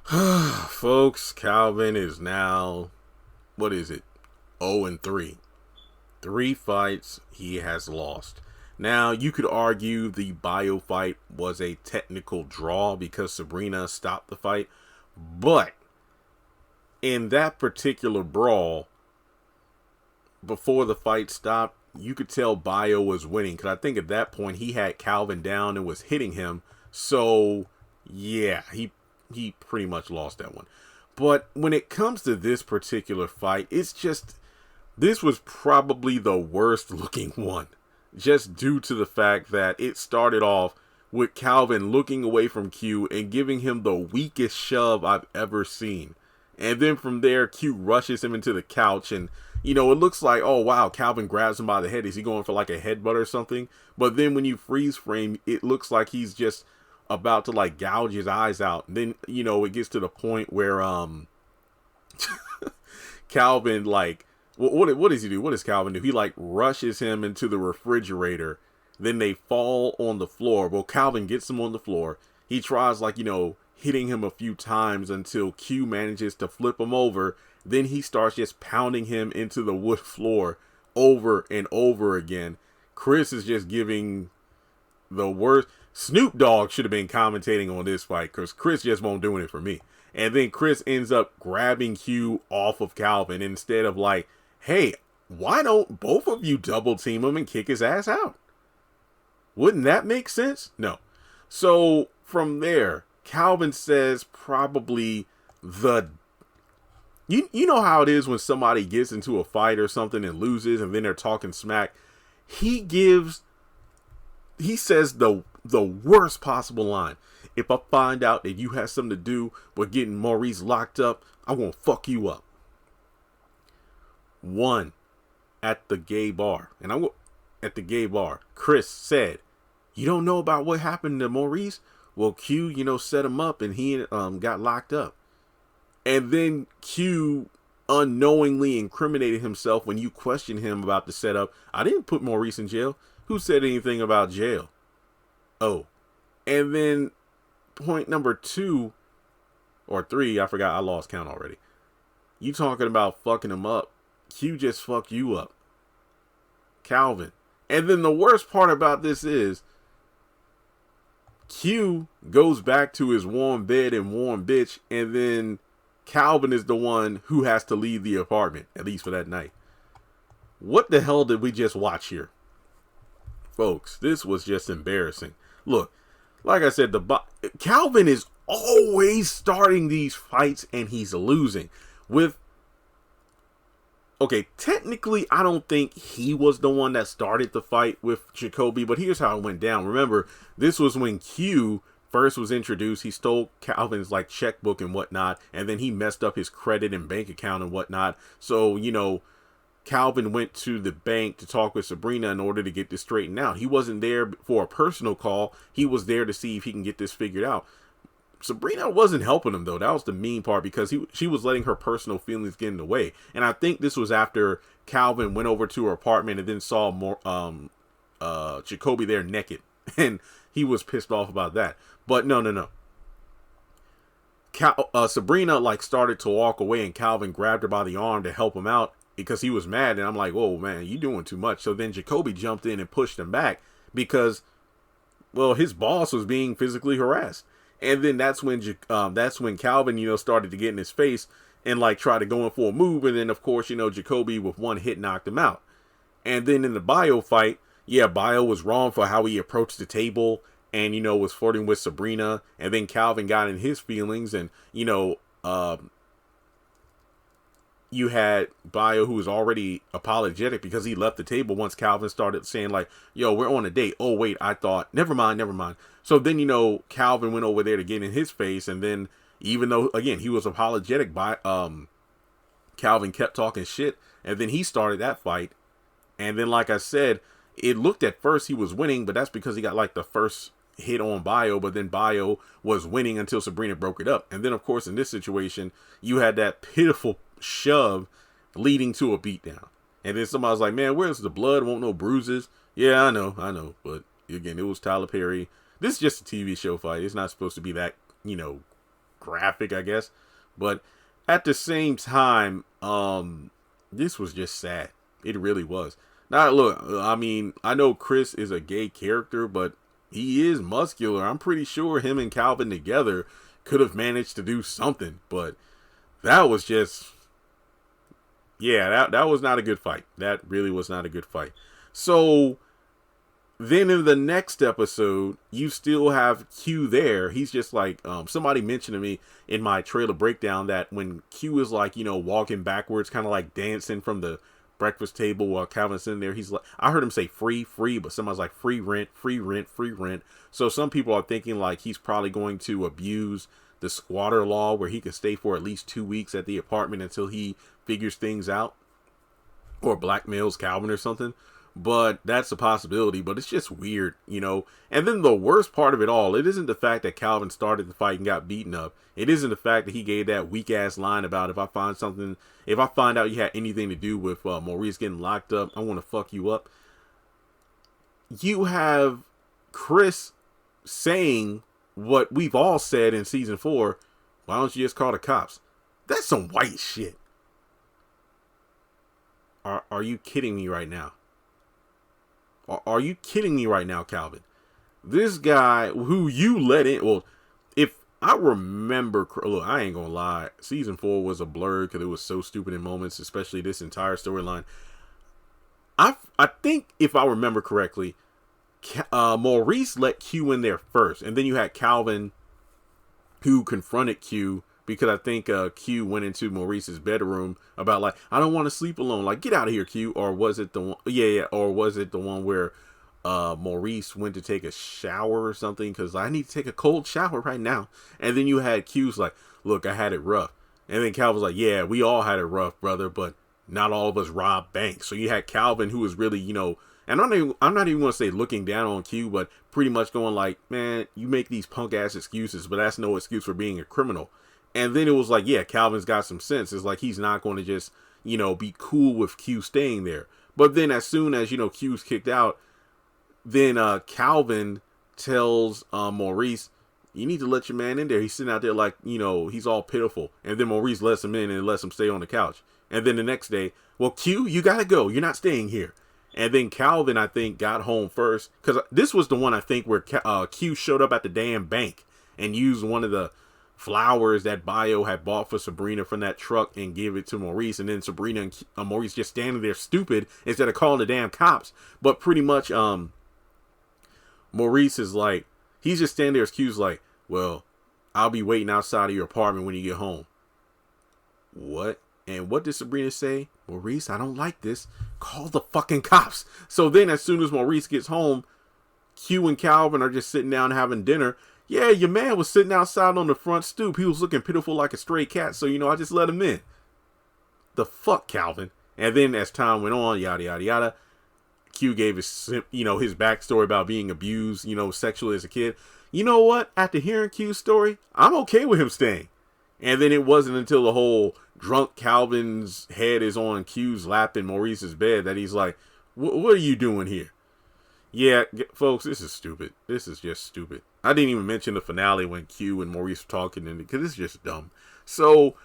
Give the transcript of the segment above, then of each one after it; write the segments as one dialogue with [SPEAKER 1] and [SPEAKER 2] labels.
[SPEAKER 1] Folks, Calvin is now, what is it, 0-3. 3 fights he has lost. Now, you could argue the bio fight was a technical draw because Sabrina stopped the fight, but in that particular brawl, before the fight stopped, you could tell Bio was winning because I think at that point he had Calvin down and was hitting him. So, yeah, he pretty much lost that one. But when it comes to this particular fight, it's just, this was probably the worst looking one. Just due to the fact that it started off with Calvin looking away from Q and giving him the weakest shove I've ever seen. And then from there, Q rushes him into the couch and, it looks like, oh wow, Calvin grabs him by the head. Is he going for like a headbutt or something? But then when you freeze frame, it looks like he's just about to like gouge his eyes out. And then, it gets to the point where Calvin like, what does he do? What does Calvin do? He like rushes him into the refrigerator. Then they fall on the floor. Well, Calvin gets him on the floor. He tries like, hitting him a few times until Q manages to flip him over. Then he starts just pounding him into the wood floor over and over again. Chris is just giving the worst. Snoop Dogg should have been commentating on this fight because Chris just won't do it for me. And then Chris ends up grabbing Q off of Calvin instead of like, hey, why don't both of you double team him and kick his ass out? Wouldn't that make sense? No. So from there, Calvin says probably you know how it is when somebody gets into a fight or something and loses and then they're talking smack. He says the worst possible line. If I find out that you have something to do with getting Maurice locked up, I'm going to fuck you up. One, at the gay bar. At the gay bar, Chris said, you don't know about what happened to Maurice? Well, Q, set him up and he got locked up. And then Q unknowingly incriminated himself when you questioned him about the setup. I didn't put Maurice in jail. Who said anything about jail? Oh. And then point number 2 or 3, I forgot, I lost count already. You talking about fucking him up. Q just fucked you up. Calvin. And then the worst part about this is Q goes back to his warm bed and warm bitch, and then Calvin is the one who has to leave the apartment, at least for that night. What the hell did we just watch here? Folks, this was just embarrassing. Look, like I said, Calvin is always starting these fights and he's losing. Okay, technically, I don't think he was the one that started the fight with Jacoby, but here's how it went down. Remember, this was when Q first was introduced. He stole Calvin's like checkbook and whatnot, and then he messed up his credit and bank account and whatnot. So, Calvin went to the bank to talk with Sabrina in order to get this straightened out. He wasn't there for a personal call. He was there to see if he can get this figured out. Sabrina wasn't helping him, though. That was the mean part because she was letting her personal feelings get in the way. And I think this was after Calvin went over to her apartment and then saw Jacoby there naked. And he was pissed off about that. But no. Sabrina like started to walk away and Calvin grabbed her by the arm to help him out because he was mad. And I'm like, whoa, man, you doing too much. So then Jacoby jumped in and pushed him back because, well, his boss was being physically harassed. And then that's when Calvin, started to get in his face and like try to go in for a move. And then, of course, Jacoby with one hit knocked him out. And then in the Bio fight, yeah, Bio was wrong for how he approached the table and, was flirting with Sabrina. And then Calvin got in his feelings and, you had Bio who was already apologetic because he left the table once Calvin started saying like, yo, we're on a date. Oh, wait, I thought, never mind. So then, Calvin went over there to get in his face. And then even though, again, he was apologetic, Calvin kept talking shit. And then he started that fight. And then, like I said, it looked at first he was winning, but that's because he got like the first hit on Bio, but then Bio was winning until Sabrina broke it up. And then, of course, in this situation, you had that pitiful shove leading to a beatdown. And then somebody's like, man, where's the blood? Won't no bruises. Yeah, I know. But again, it was Tyler Perry. This is just a TV show fight. It's not supposed to be that, graphic, I guess. But at the same time, this was just sad. It really was. Now, look, I mean, I know Chris is a gay character, but he is muscular. I'm pretty sure him and Calvin together could have managed to do something. But that was just, yeah, that was not a good fight. That really was not a good fight. So then in the next episode, you still have Q there. He's just like, somebody mentioned to me in my trailer breakdown that when Q is like, you know, walking backwards, kind of like dancing from the breakfast table while Calvin's in there, he's like, I heard him say free, but somebody's like free rent. So some people are thinking like he's probably going to abuse the squatter law where he can stay for at least 2 weeks at the apartment until he figures things out or blackmails Calvin or something. But that's a possibility, but it's just weird, you know. And then the worst part of it all, it isn't the fact that Calvin started the fight and got beaten up. It isn't the fact that he gave that weak ass line about if I find out you had anything to do with Maurice getting locked up, I want to fuck you up. You have Chris saying what we've all said in season 4. Why don't you just call the cops? That's some white shit. Are you kidding me right now? Are you kidding me right now, Calvin? This guy who you let in, well, if I remember, look, I ain't gonna lie, season 4 was a blur because it was so stupid in moments, especially this entire storyline. I think if I remember correctly, Maurice let Q in there first, and then you had Calvin who confronted Q because I think Q went into Maurice's bedroom about like, I don't want to sleep alone. Like, get out of here, Q. Or was it the one? Yeah. Or was it the one where Maurice went to take a shower or something? Because I need to take a cold shower right now. And then you had Q's like, look, I had it rough. And then Calvin's like, yeah, we all had it rough, brother, but not all of us robbed banks. So you had Calvin who was really, you know, and I'm not even going to say looking down on Q, but pretty much going like, man, you make these punk ass excuses, but that's no excuse for being a criminal. And then it was like, yeah, Calvin's got some sense. It's like he's not going to just, you know, be cool with Q staying there. But then as soon as, you know, Q's kicked out, then Calvin tells Maurice, you need to let your man in there. He's sitting out there like, you know, he's all pitiful. And then Maurice lets him in and lets him stay on the couch. And then the next day, well, Q, you got to go. You're not staying here. And then Calvin, I think, got home first. Because this was the one, I think, where Q showed up at the damn bank and used one of the flowers that Bio had bought for Sabrina from that truck and give it to Maurice, and then Sabrina and Maurice just standing there stupid instead of calling the damn cops. But pretty much Maurice is like, he's just standing there as Q's like, well, I'll be waiting outside of your apartment when you get home. What? And what did Sabrina say? Maurice, I don't like this. Call the fucking cops. So then as soon as Maurice gets home, Q and Calvin are just sitting down having dinner. Yeah, your man was sitting outside on the front stoop. He was looking pitiful like a stray cat. So, you know, I just let him in. The fuck, Calvin? And then as time went on, yada, yada, yada, Q gave his, you know, his backstory about being abused, you know, sexually as a kid. You know what? After hearing Q's story, I'm okay with him staying. And then it wasn't until the whole drunk Calvin's head is on Q's lap in Maurice's bed that he's like, what are you doing here? Yeah, folks, this is stupid. This is just stupid. I didn't even mention the finale when Q and Maurice were talking, because it's just dumb. So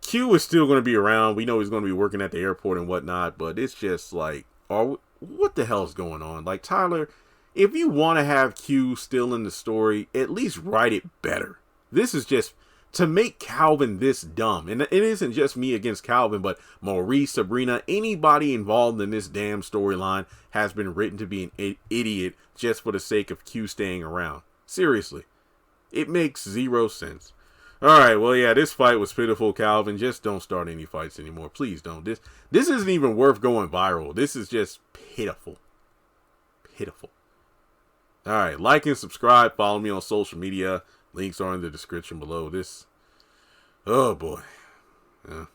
[SPEAKER 1] Q is still going to be around. We know he's going to be working at the airport and whatnot, but it's just like, what the hell is going on? Like, Tyler, if you want to have Q still in the story, at least write it better. This is just to make Calvin this dumb. And it isn't just me against Calvin, but Maurice, Sabrina, anybody involved in this damn storyline has been written to be an idiot just for the sake of Q staying around. Seriously. It makes zero sense. Alright, well, yeah, this fight was pitiful, Calvin. Just don't start any fights anymore. Please don't. This isn't even worth going viral. This is just pitiful. Pitiful. Alright, like and subscribe. Follow me on social media. Links are in the description below. Oh boy. Yeah.